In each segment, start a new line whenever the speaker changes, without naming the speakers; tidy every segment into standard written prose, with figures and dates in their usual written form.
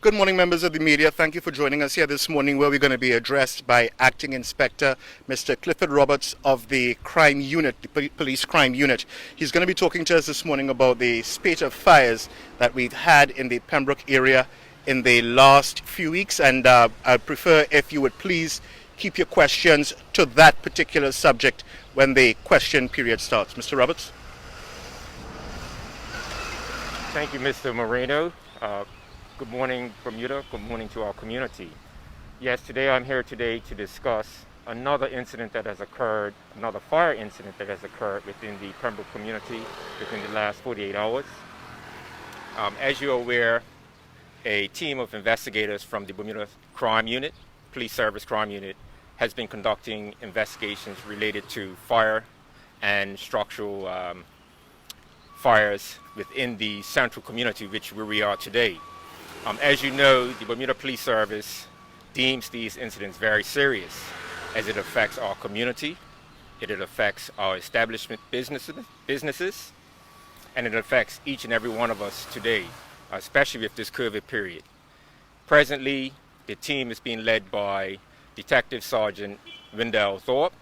Good morning, members of the media. Thank you for joining us here this morning, where we're going to be addressed by Acting Inspector Mr. Clifford Roberts of the Crime Unit, the Police Crime Unit. He's going to be talking to us this morning about the spate of fires that we've had in the Pembroke area in the last few weeks, and I'd prefer if you would please keep your questions to that particular subject when the question period starts. Mr. Roberts.
Thank you, Mr. Moreno. Good morning, Bermuda. Good morning to our community. Yes, today I'm here today to discuss another incident that has occurred, another fire incident that has occurred within the Pembroke community within the last 48 hours. As you're aware, a team of investigators from the Bermuda Crime Unit, Police Service Crime Unit, has been conducting investigations related to fire and structural fires within the central community, where we are today. As you know, the Bermuda Police Service deems these incidents very serious, as it affects our community, it affects our establishment businesses, and it affects each and every one of us today, especially with this COVID period. Presently, the team is being led by Detective Sergeant Wendell Thorpe,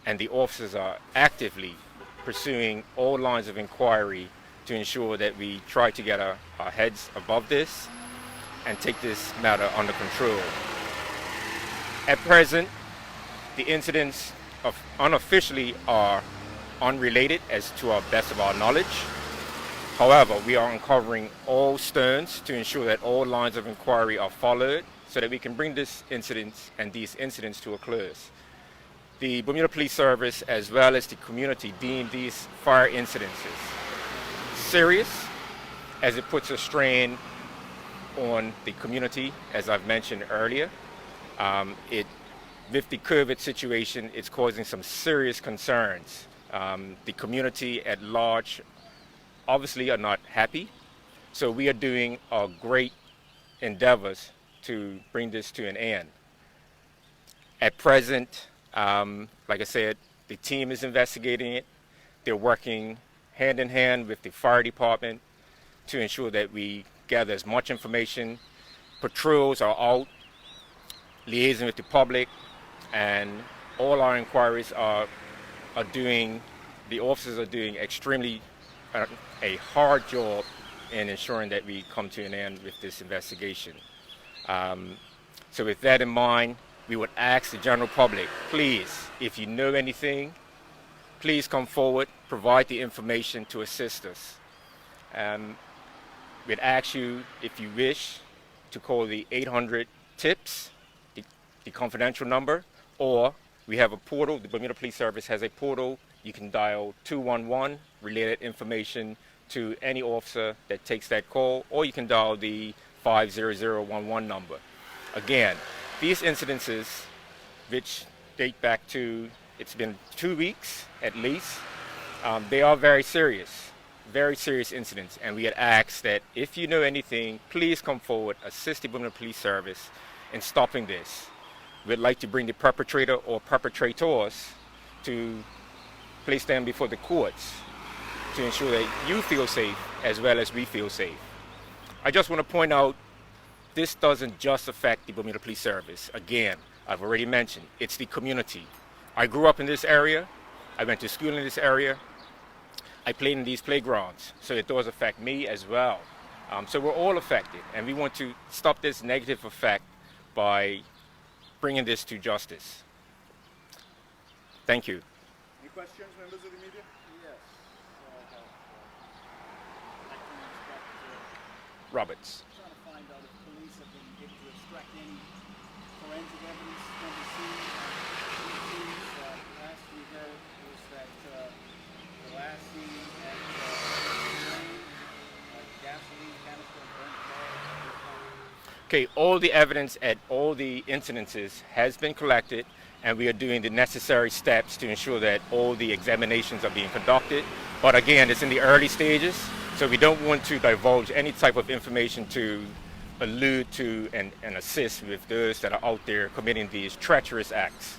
and the officers are actively pursuing all lines of inquiry to ensure that we try to get our heads above this and take this matter under control. At present, the incidents unofficially are unrelated as to our best of our knowledge. However, we are uncovering all stones to ensure that all lines of inquiry are followed so that we can bring these incidents to a close. The Bermuda Police Service, as well as the community, deem these fire incidences serious, as it puts a strain on the community, as I've mentioned earlier. With the COVID situation, it's causing some serious concerns. The community at large obviously are not happy, so we are doing our great endeavors to bring this to an end. At present, like I said, the team is investigating it. They're working hand in hand with the fire department to ensure that we gather as much information. Patrols are out, liaising with the public, and all our inquiries the officers are doing extremely a hard job in ensuring that we come to an end with this investigation. So with that in mind, we would ask the general public, please, if you know anything, please come forward, provide the information to assist us. We'd ask you, if you wish, to call the 800 TIPS, the confidential number, or we have a portal. The Bermuda Police Service has a portal. You can dial 211, related information to any officer that takes that call, or you can dial the 50011 number. Again, these incidences, which date back to, it's been 2 weeks at least, they are very serious incidents, and we had asked that if you know anything, please come forward, assist the Bermuda Police Service in stopping this. We'd like to bring the perpetrator or perpetrators to place them before the courts to ensure that you feel safe as well as we feel safe. I just want to point out, this doesn't just affect the Bermuda Police Service. Again, I've already mentioned, it's the community. I grew up in this area. I went to school in this area. I played in these playgrounds, so it does affect me as well. So we're all affected, and we want to stop this negative effect by bringing this to justice. Thank you.
Any questions, members of the media?
Yes.
Roberts.
Trying to find out if police have been able to extract any forensic evidence from the scene. Last we heard was that the last scene at gasoline canister and burnt car.
Okay, all the evidence at all the incidences has been collected, and we are doing the necessary steps to ensure that all the examinations are being conducted. But again, it's in the early stages, so we don't want to divulge any type of information to allude to and assist with those that are out there committing these treacherous acts.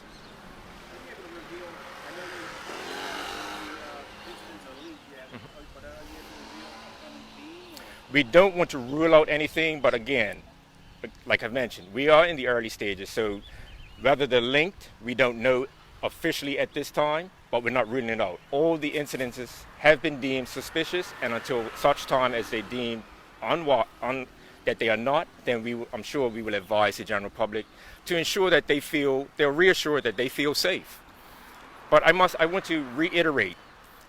We don't want to rule out anything, but again, but like I mentioned, we are in the early stages, so whether they're linked, we don't know officially at this time, but we're not ruling it out. All the incidences have been deemed suspicious, and until such time as they deem that they are not, then I'm sure we will advise the general public to ensure that they're reassured that they feel safe. But I want to reiterate,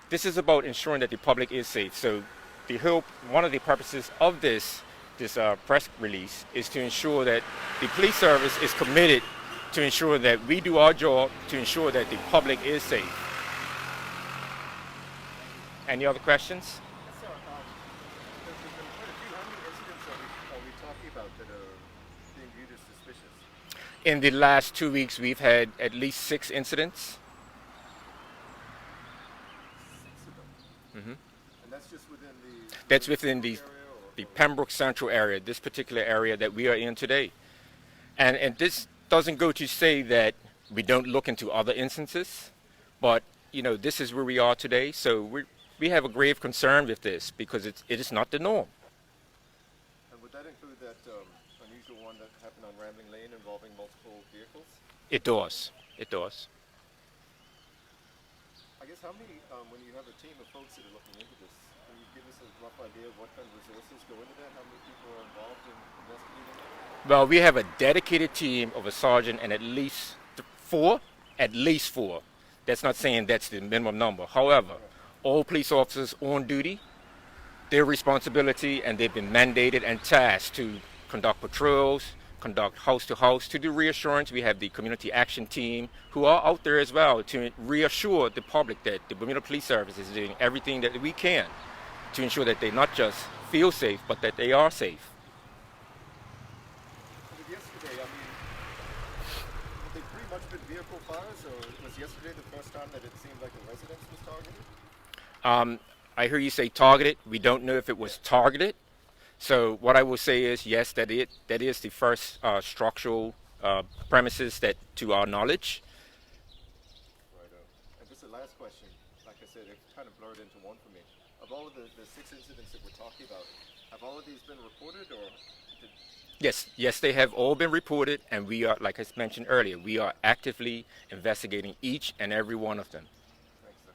this is about ensuring that the public is safe. So one of the purposes of this press release is to ensure that the police service is committed to ensure that we do our job to ensure that the public is safe. Any other questions?
Yes, sir. There's been quite a few. How many incidents are we talking about that are being viewed as suspicious?
In the last 2 weeks, we've had at least 6 incidents.
6 of them.
Mm-hmm.
And that's just within the...
That's within the
area
Pembroke Central area, this particular area that we are in today. And this doesn't go to say that we don't look into other instances, but this is where we are today. So we have a grave concern with this because it is not the norm.
And would that include that unusual one that happened on Rambling Lane involving multiple vehicles?
It does. It does.
I guess how many, when you have a team of folks that are looking into this, can you give us a rough idea of what kind of resources go into that? How many people are involved in investigating that?
Well, we have a dedicated team of a sergeant and at least 4. At least 4. That's not saying that's the minimum number. However, all police officers on duty, their responsibility, and they've been mandated and tasked to conduct patrols, conduct house to house. To do reassurance, we have the community action team who are out there as well to reassure the public that the Bermuda Police Service is doing everything that we can to ensure that they not just feel safe, but that they are safe.
Yesterday, I mean, have they pretty much been vehicle fires, or was yesterday the first time that it seemed like a residence was targeted?
I hear you say targeted. We don't know if it was targeted. So what I will say is, yes, that is the first structural premises that, to our knowledge.
Right. And just the last question, like I said, it kind of blurred into one for me. Of all of the 6 incidents that we're talking about, have all of these been reported, or
Yes, they have all been reported, and we are, like I mentioned earlier, we are actively investigating each and every one of them.
Thanks, sir.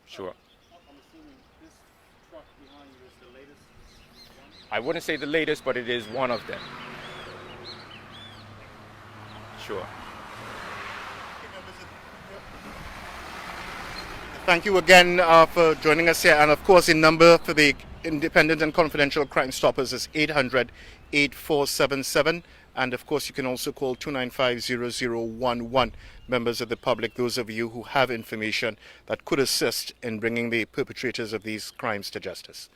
Sure.
I'm assuming this truck behind you is the latest one?
I wouldn't say the latest, but it is one of them. Sure.
Thank you again for joining us here. And of course, the number for the Independent and Confidential Crime Stoppers is 800-8477. And of course, you can also call 295-0011. Members of the public, those of you who have information that could assist in bringing the perpetrators of these crimes to justice.